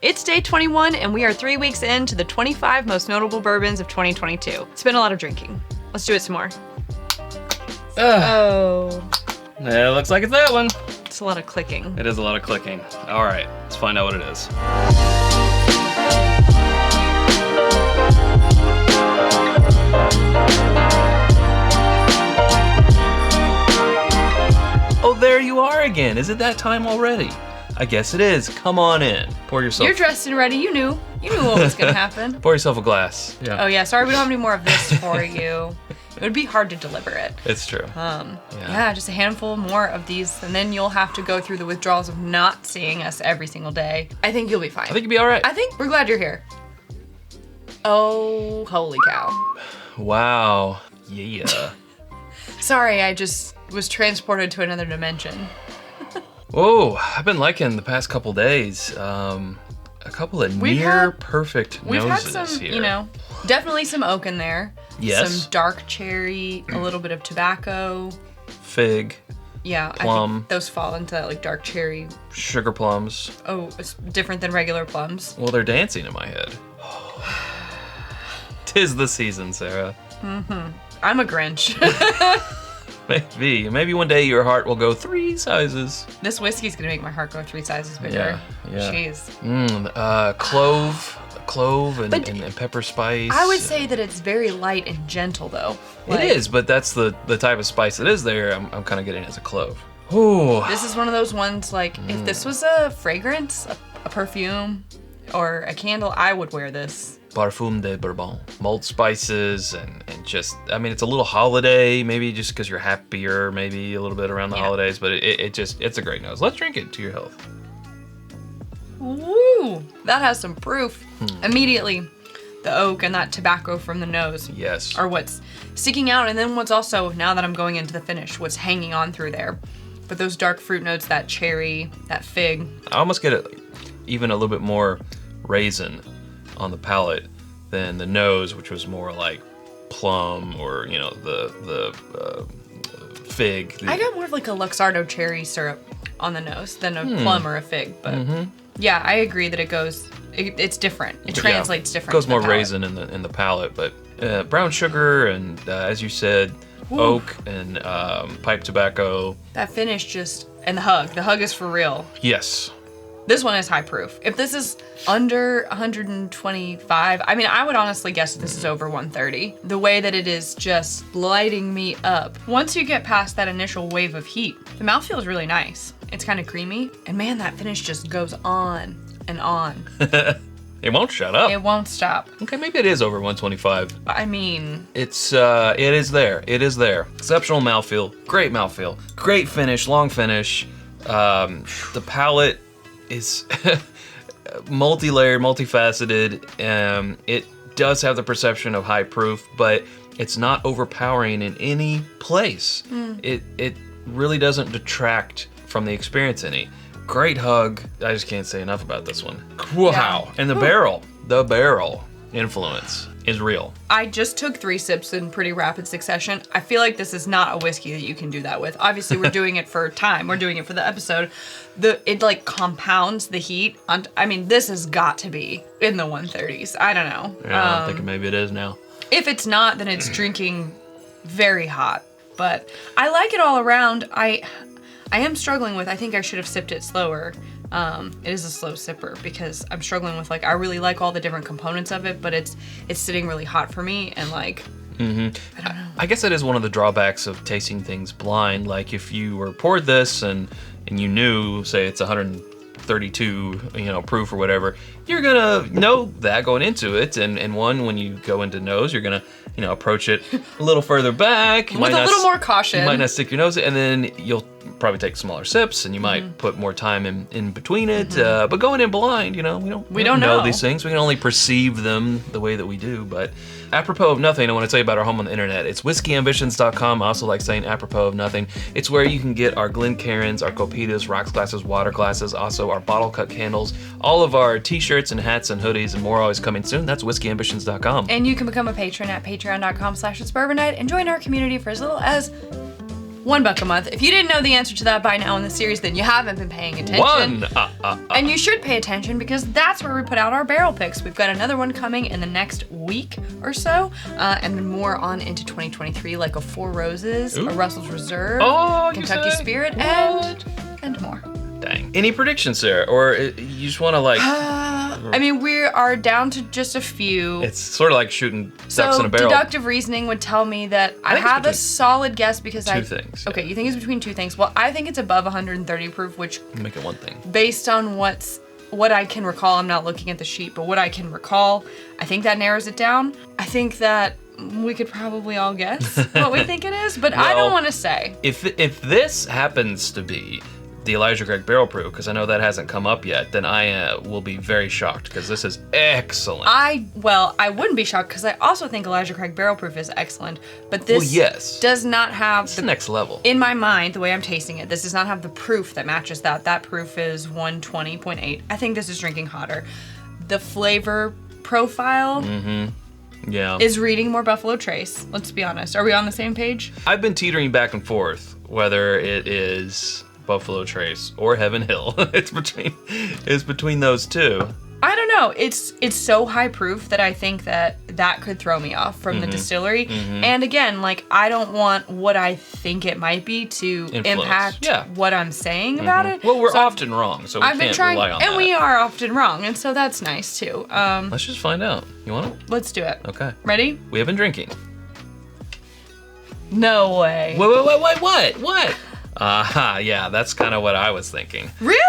It's day 21, and we are 3 weeks into the 25 most notable bourbons of 2022. It's been a lot of drinking. Let's do it some more. Oh. Yeah, looks like it's that one. It's a lot of clicking. It is a lot of clicking. All right, let's find out what it is. Oh, there you are again. Is it that time already? I guess it is. Come on in. Pour yourself. You're dressed and ready. You knew what was gonna happen. Pour yourself a glass. Yeah. Oh yeah, sorry we don't have any more of this for you. It would be hard to deliver it. It's true. Yeah, just a handful more of these, and then you'll have to go through the withdrawals of not seeing us every single day. I think you'll be fine. I think you'll be all right. I think we're glad you're here. Oh, holy cow. Wow. Yeah. Sorry, I just was transported to another dimension. Whoa, I've been liking the past couple days. A couple of perfect noses noses had some, here. Definitely some oak in there. Yes. Some dark cherry, a little bit of tobacco. Fig. Yeah, plum. I think those fall into that like dark cherry. Sugar plums. Oh, it's different than regular plums. Well, they're dancing in my head. 'Tis the season, Sarah. Mm-hmm. I'm a Grinch. Maybe one day your heart will go 3 sizes. This whiskey's gonna make my heart go 3 sizes bigger. Yeah. Jeez. Clove and pepper spice. I would say that it's very light and gentle though. It is, but that's the type of spice that is there. I'm kind of getting as a clove. Ooh. This is one of those ones like if this was a fragrance, a perfume, or a candle, I would wear this. Parfum de Bourbon. Mulled spices and just, I mean, it's a little holiday, maybe just because you're happier, maybe a little bit around the holidays, but it's a great nose. Let's drink it to your health. Woo! That has some proof. Immediately, the oak and that tobacco from the nose are what's sticking out, and then what's also, now that I'm going into the finish, what's hanging on through there. But those dark fruit notes, that cherry, that fig. I almost get even a little bit more raisin on the palate than the nose, which was more like plum or the fig. I got more of like a Luxardo cherry syrup on the nose than a plum or a fig, but yeah, I agree that it's different. It translates different. It goes more raisin in the palate, but brown sugar and as you said, oak and pipe tobacco. That finish and the hug is for real. Yes. This one is high proof. If this is under 125, I mean, I would honestly guess this is over 130. The way that it is just lighting me up. Once you get past that initial wave of heat, the mouthfeel is really nice. It's kind of creamy. And man, that finish just goes on and on. It won't shut up. It won't stop. Okay, maybe it is over 125. I mean... it is there. It is there. Exceptional mouthfeel. Great mouthfeel. Great finish. Long finish. The palate is multi-layered, multifaceted. It does have the perception of high proof, but it's not overpowering in any place. It really doesn't detract from the experience any. Great hug. I just can't say enough about this one. Wow. Yeah. And the barrel influence is real. I just took 3 sips in pretty rapid succession. I feel like this is not a whiskey that you can do that with. Obviously, we're doing it for time. We're doing it for the episode. It like compounds the heat. I mean, this has got to be in the 130s. I don't know. Yeah, I'm thinking maybe it is now. If it's not, then it's drinking very hot. But I like it all around. I am struggling with, I think I should have sipped it slower. It is a slow sipper because I'm struggling with I really like all the different components of it, but it's sitting really hot for me and I don't know. I guess that is one of the drawbacks of tasting things blind. Like if you were poured this and you knew, say it's 132, proof or whatever, you're gonna know that going into it. And when you go into nose, you're gonna, approach it a little further back. With a little more caution. You might not stick your nose in, and then you'll probably take smaller sips, and you might put more time in between it. But going in blind, we don't know these things. We can only perceive them the way that we do. But apropos of nothing, I want to tell you about our home on the internet. It's whiskyambitions.com. I also like saying apropos of nothing. It's where you can get our Glencairns, our Copitas, rocks glasses, water glasses, also our bottle cut candles, all of our t-shirts and hats and hoodies, and more always coming soon. That's whiskyambitions.com. And you can become a patron at patreon.com/itsbourbonnight and join our community for as little as $1 a month. If you didn't know the answer to that by now in the series, then you haven't been paying attention. And you should pay attention because that's where we put out our barrel picks. We've got another one coming in the next week or so, and then more on into 2023, like a Four Roses, a Russell's Reserve, Kentucky Spirit, and more. Dang. Any predictions, Sarah? Or you just want to like... I mean, we are down to just a few. It's sort of like shooting ducks in a barrel. Deductive reasoning would tell me that I have a solid guess because two things. Okay, you think it's between two things. Well, I think it's above 130 proof, which... Make it one thing. Based on what I can recall, I'm not looking at the sheet, but what I can recall, I think that narrows it down. I think that we could probably all guess what we think it is, but I don't want to say. If this happens to be the Elijah Craig Barrel Proof, because I know that hasn't come up yet, then I will be very shocked because this is excellent. I wouldn't be shocked because I also think Elijah Craig Barrel Proof is excellent, but this does not have the next level. In my mind, the way I'm tasting it, this does not have the proof that matches that. That proof is 120.8. I think this is drinking hotter. The flavor profile is reading more Buffalo Trace. Let's be honest. Are we on the same page? I've been teetering back and forth whether it is Buffalo Trace or Heaven Hill. It's between those two. I don't know. It's so high proof that I think that could throw me off from the distillery. And again, like I don't want what I think it might be to impact what I'm saying about it. Well, we're often wrong, so we can't rely on that. And we are often wrong, and so that's nice too. Let's just find out. You want to? Let's do it. Okay. Ready? We have been drinking. No way. Wait, what? Yeah, that's kind of what I was thinking. Really?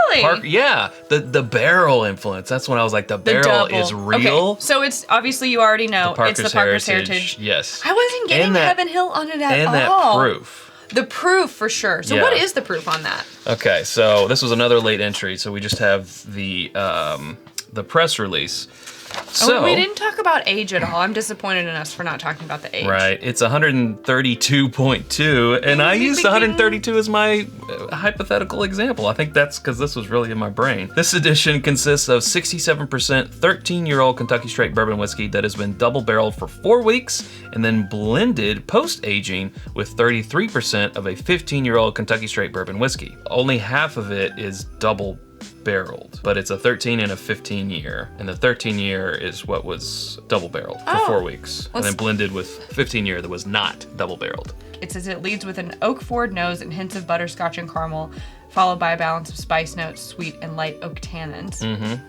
The barrel influence. That's when I was like, the barrel is real. Okay. So it's obviously you already know it's the Parker's Heritage. Yes. I wasn't getting Heaven Hill on it at all. And that proof. The proof for sure. So what is the proof on that? Okay, so this was another late entry. So we just have the press release. So we didn't talk about age at all. I'm disappointed in us for not talking about the age. Right. It's 132.2, and I used 132 as my hypothetical example. I think that's because this was really in my brain. This edition consists of 67% 13-year-old Kentucky Straight Bourbon whiskey that has been double-barreled for 4 weeks and then blended post-aging with 33% of a 15-year-old Kentucky Straight Bourbon whiskey. Only half of it is double-barreled, but it's a 13 and a 15 year, and the 13 year is what was double barreled for 4 weeks, and then blended with 15 year that was not double barreled. It says it leads with an oak forward nose and hints of butterscotch and caramel, followed by a balance of spice notes, sweet and light oak tannins.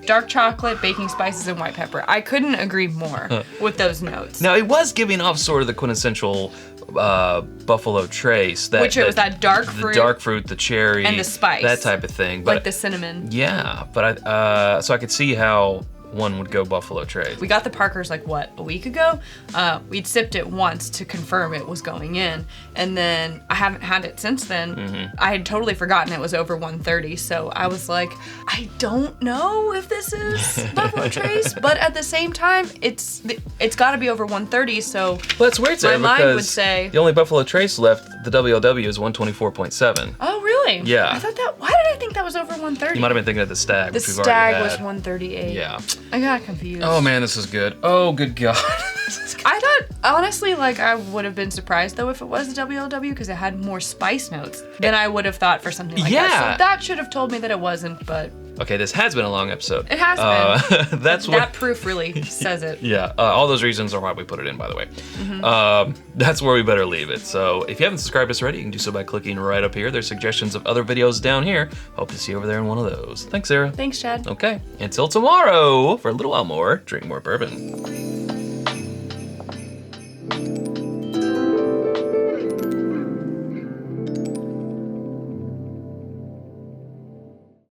Dark chocolate, baking spices, and white pepper. I couldn't agree more with those notes. Now it was giving off sort of the quintessential Buffalo Trace, which it was that dark fruit, the cherry, and the spice, that type of thing, but like the cinnamon. Yeah, but so I could see how one would go Buffalo Trace. We got the Parkers like a week ago. We'd sipped it once to confirm it was going in, and then I haven't had it since then. I had totally forgotten it was over 130, so I was like, I don't know if this is Buffalo Trace, but at the same time, it's got to be over 130. So well, that's weird, Sarah, my mind would say the only Buffalo Trace left, the WLW, is 124.7. Oh, really? Yeah. I thought that. Why did I think that was over 130? You might have been thinking of the Stag. The which we've already Stag had. was 138. Yeah. I got confused. Oh man, this is good. Oh, good God. I thought, honestly, like I would have been surprised though if it was the WLW because it had more spice notes than I would have thought for something like that. So that should have told me that it wasn't, but... Okay, this has been a long episode. It has been. That proof really says it. Yeah, all those reasons are why we put it in, by the way. That's where we better leave it. So if you haven't subscribed to us already, you can do so by clicking right up here. There's suggestions of other videos down here. Hope to see you over there in one of those. Thanks, Sarah. Thanks, Chad. Okay, until tomorrow, for a little while more, drink more bourbon.